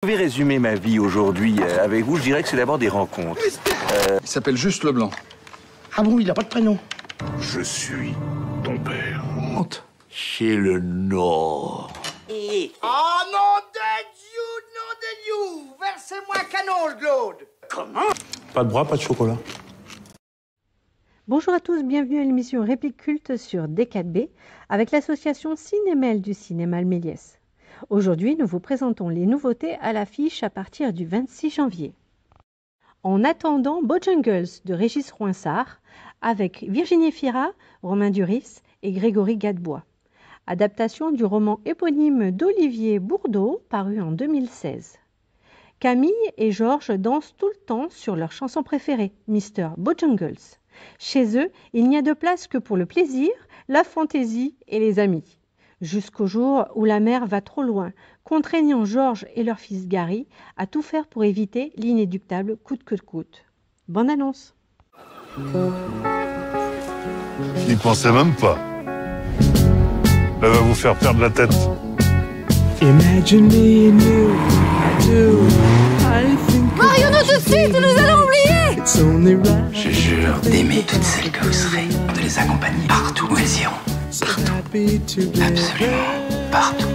Je vais résumer ma vie aujourd'hui avec vous. Je dirais que c'est d'abord des rencontres. Il s'appelle Juste Leblanc. Ah bon, il n'a pas de prénom. Je suis ton père. Honte. Chez le Nord. Ah non de Dieu, versez-moi un canon, le Claude. Comment? Pas de bras, pas de chocolat. Bonjour à tous, bienvenue à l'émission Réplique culte sur D4B avec l'association Cinémel du cinéma Le Méliès. Aujourd'hui, nous vous présentons les nouveautés à l'affiche à partir du 26 janvier. En attendant Bojangles de Régis Ronsard avec Virginie Fira, Romain Duris et Grégory Gadebois. Adaptation du roman éponyme d'Olivier Bourdeau paru en 2016. Camille et Georges dansent tout le temps sur leur chanson préférée, Mr. Bojangles. Chez eux, il n'y a de place que pour le plaisir, la fantaisie et les amis. Jusqu'au jour où la mère va trop loin, contraignant Georges et leur fils Gary à tout faire pour éviter l'inéluctable coûte que coûte. Bonne annonce. N'y pensez même pas. Elle va vous faire perdre la tête. Imagine me and you, I do. I think Marions-nous tout de suite, nous allons oublier. it's only right. Je jure d'aimer toutes celles que vous serez, de les accompagner partout où elles iront. So happy together. Absolument partout.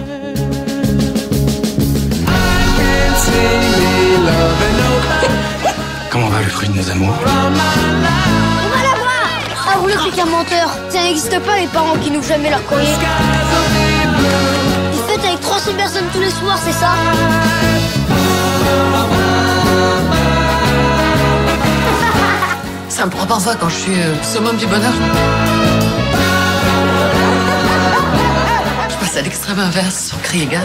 Comment va le fruit de nos amours? On va la voir. Ah, vous le faites qu'un menteur. Ça n'existe pas les parents qui n'ouvrent jamais leur courrier. Ils fêtent avec 300 personnes tous les soirs, c'est ça? Ça me prend parfois quand je suis summum du bonheur. Je passe à l'extrême inverse sur cri égal.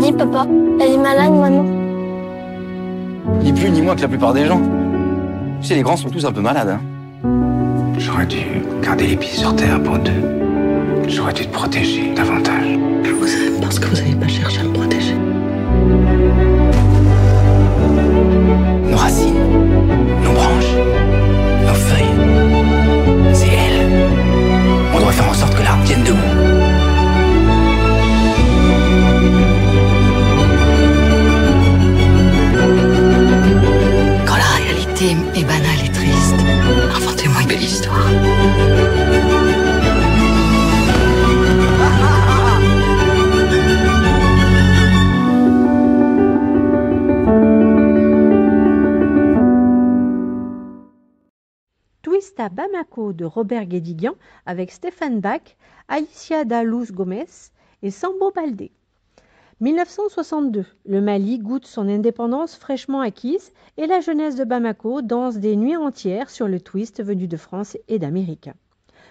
Dis papa, elle est malade, maman. Ni plus ni moins que la plupart des gens. Tu sais, les grands sont tous un peu malades, hein. J'aurais dû garder les pieds sur terre pour deux. J'aurais dû te protéger davantage. Vous savez parce que vous n'avez pas cherché à me protéger. Nos racines, nos branches, nos feuilles, c'est elle. On doit faire en sorte que l'arbre tienne debout. Quand la réalité est banale et triste, inventez-moi une belle histoire. Twist à Bamako de Robert Guédiguian avec Stéphane Bach, Alicia da Luz Gomez et Sambo Baldé. 1962, le Mali goûte son indépendance fraîchement acquise et la jeunesse de Bamako danse des nuits entières sur le twist venu de France et d'Amérique.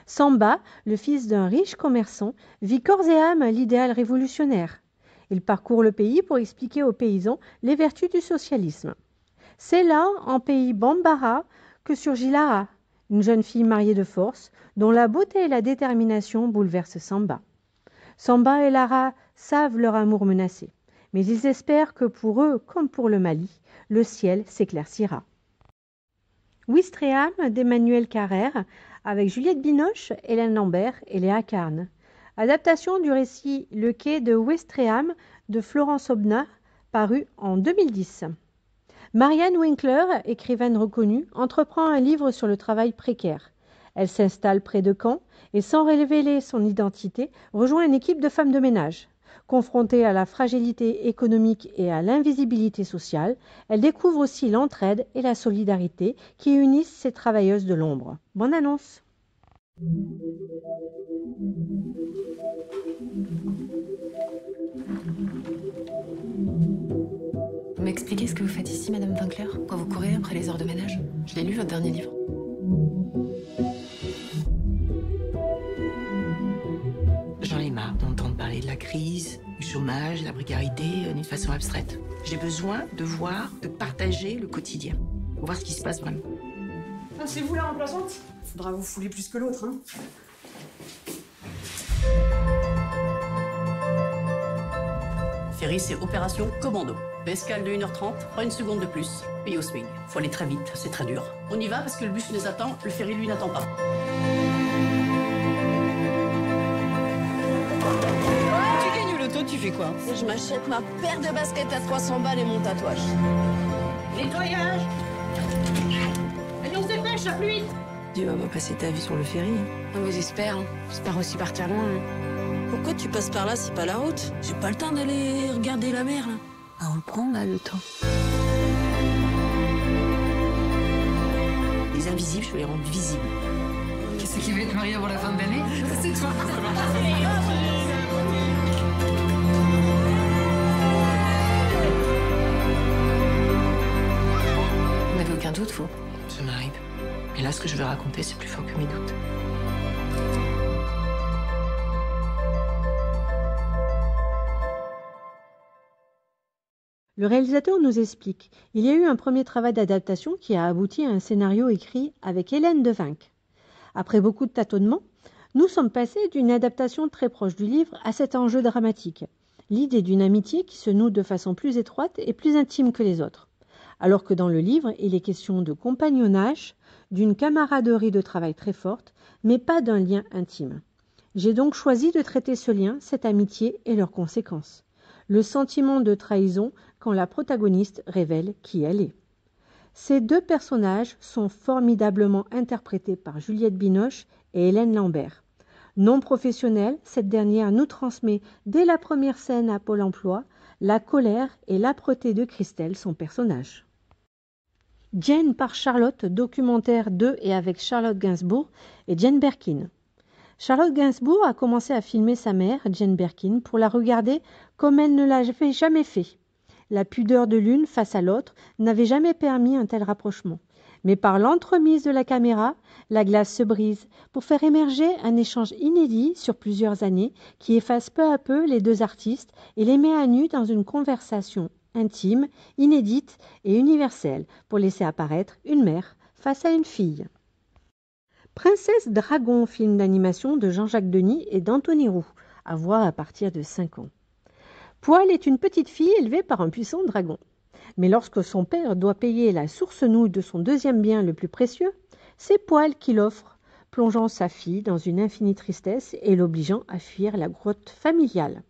Samba, le fils d'un riche commerçant, vit corps et âme l'idéal révolutionnaire. Il parcourt le pays pour expliquer aux paysans les vertus du socialisme. C'est là, en pays Bambara, que surgit Lara, une jeune fille mariée de force, dont la beauté et la détermination bouleversent Samba. Samba et Lara savent leur amour menacé, mais ils espèrent que pour eux, comme pour le Mali, le ciel s'éclaircira. Ouistreham d'Emmanuel Carrère, avec Juliette Binoche, Hélène Lambert et Léa Carne. Adaptation du récit Le quai de Ouistreham de Florence Aubenas, paru en 2010. Marianne Winkler, écrivaine reconnue, entreprend un livre sur le travail précaire. Elle s'installe près de Caen et, sans révéler son identité, rejoint une équipe de femmes de ménage. Confrontée à la fragilité économique et à l'invisibilité sociale, elle découvre aussi l'entraide et la solidarité qui unissent ces travailleuses de l'ombre. Bonne annonce! Vous m'expliquez ce que vous faites ici, Madame Winkler? Quand vous courez après les heures de ménage? Je l'ai lu, votre dernier livre. J'en ai marre d'entendre parler de la crise, du chômage, de la précarité d'une façon abstraite. J'ai besoin de voir, de partager le quotidien. Pour voir ce qui se passe vraiment. Ah, c'est vous la remplaçante? Faudra vous fouler plus que l'autre, hein. Ferry, c'est opération commando. Escale de 1h30, pas une seconde de plus. pays au swing. Faut aller très vite, c'est très dur. On y va parce que le bus nous attend, le ferry lui n'attend pas. Tu gagnes au loto, tu fais quoi? Je m'achète ma paire de baskets à 300 balles et mon tatouage. Nettoyage. Allez, on se dépêche, la pluie. Tu vas pas passer ta vie sur le ferry. Ah mais j'espère. J'espère aussi partir loin. Pourquoi tu passes par là, c'est pas la route? J'ai pas le temps d'aller regarder la mer, là. Ah, on le prend, là, le temps. Les invisibles, je vais les rendre visibles. Qu'est-ce qui va être marié avant la fin de l'année? C'est toi. Vous n'avez aucun doute, vous? Ça m'arrive. Mais là, ce que je veux raconter, c'est plus fort que mes doutes. Le réalisateur nous explique, il y a eu un premier travail d'adaptation qui a abouti à un scénario écrit avec Hélène Devinck. Après beaucoup de tâtonnements, nous sommes passés d'une adaptation très proche du livre à cet enjeu dramatique, l'idée d'une amitié qui se noue de façon plus étroite et plus intime que les autres. Alors que dans le livre, il est question de compagnonnage, d'une camaraderie de travail très forte, mais pas d'un lien intime. J'ai donc choisi de traiter ce lien, cette amitié et leurs conséquences. Le sentiment de trahison quand la protagoniste révèle qui elle est. Ces deux personnages sont formidablement interprétés par Juliette Binoche et Hélène Lambert. Non professionnelle, cette dernière nous transmet dès la première scène à Pôle emploi la colère et l'âpreté de Christelle, son personnage. Jane par Charlotte, documentaire de et avec Charlotte Gainsbourg et Jane Birkin. Charlotte Gainsbourg a commencé à filmer sa mère, Jane Birkin, pour la regarder comme elle ne l'avait jamais fait. La pudeur de l'une face à l'autre n'avait jamais permis un tel rapprochement. Mais par l'entremise de la caméra, la glace se brise pour faire émerger un échange inédit sur plusieurs années qui efface peu à peu les deux artistes et les met à nu dans une conversation intime, inédite et universelle pour laisser apparaître une mère face à une fille. Princesse Dragon, film d'animation de Jean-Jacques Denis et d'Anthony Roux, à voir à partir de 5 ans. Poil est une petite fille élevée par un puissant dragon. Mais lorsque son père doit payer la source nouille de son deuxième bien le plus précieux, c'est Poil qui l'offre, plongeant sa fille dans une infinie tristesse et l'obligeant à fuir la grotte familiale.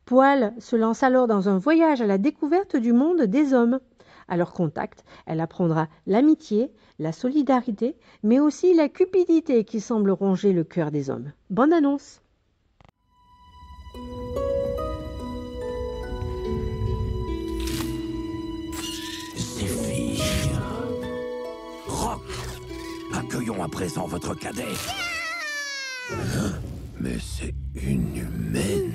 Poil se lance alors dans un voyage à la découverte du monde des hommes. À leur contact, elle apprendra l'amitié, la solidarité, mais aussi la cupidité qui semble ronger le cœur des hommes. Bonne annonce! Zéphyr. Rock. Accueillons à présent votre cadet. Mais c'est une humaine.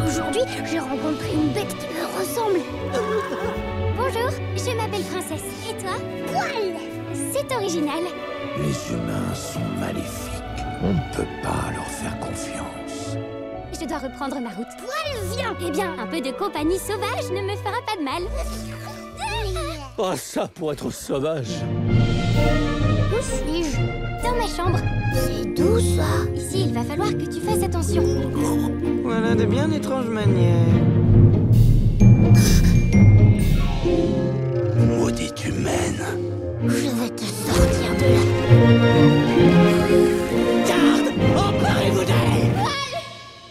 Aujourd'hui, j'ai rencontré une bête qui me ressemble. Bonjour, je m'appelle Princesse. Et toi? Poil. C'est original. Les humains sont maléfiques. On ne peut pas leur faire confiance. Je dois reprendre ma route. Poil, viens. Eh bien, un peu de compagnie sauvage ne me fera pas de mal. Oh, ça pour être sauvage. Où suis-je? Dans ma chambre. C'est d'où ça? Ici, il va falloir que tu fasses attention. Voilà de bien étranges manières. Maudite humaine. Je vais te sortir de là. Garde, emparez-vous d'elle. Poil!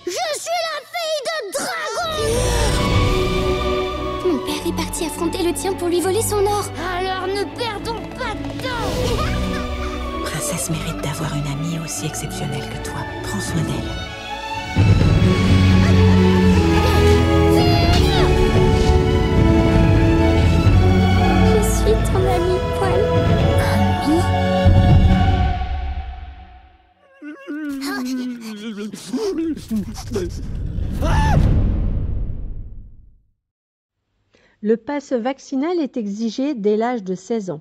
Je suis la fille de dragon! Mon père est parti affronter le tien pour lui voler son or. Alors ne perdons pas de temps. Princesse mérite d'avoir une amie aussi exceptionnelle que toi. Prends soin d'elle. Je suis ton ami, Poil. Le pass vaccinal est exigé dès l'âge de 16 ans.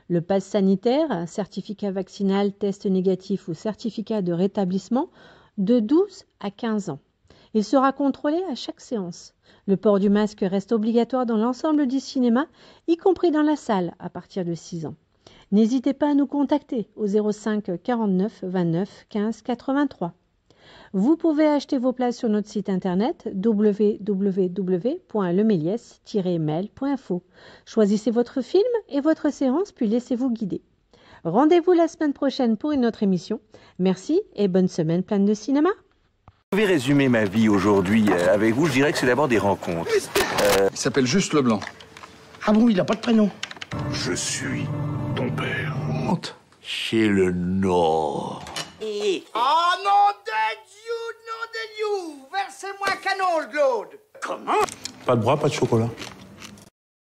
Le pass sanitaire, certificat vaccinal, test négatif ou certificat de rétablissement, de 12 à 15 ans. Il sera contrôlé à chaque séance. Le port du masque reste obligatoire dans l'ensemble du cinéma, y compris dans la salle, à partir de 6 ans. N'hésitez pas à nous contacter au 05 49 29 15 83. Vous pouvez acheter vos places sur notre site internet www.leméliès-mail.info. Choisissez votre film et votre séance, puis laissez-vous guider. Rendez-vous la semaine prochaine pour une autre émission. Merci et bonne semaine pleine de cinéma. Je vais résumer ma vie aujourd'hui avec vous. Je dirais que c'est d'abord des rencontres. Il s'appelle Juste Leblanc. Ah bon, il n'a pas de prénom? Je suis ton père. Monte chez le Nord. Ah non de Dieu, Versez-moi un canon, Claude. Pas de bras, pas de chocolat.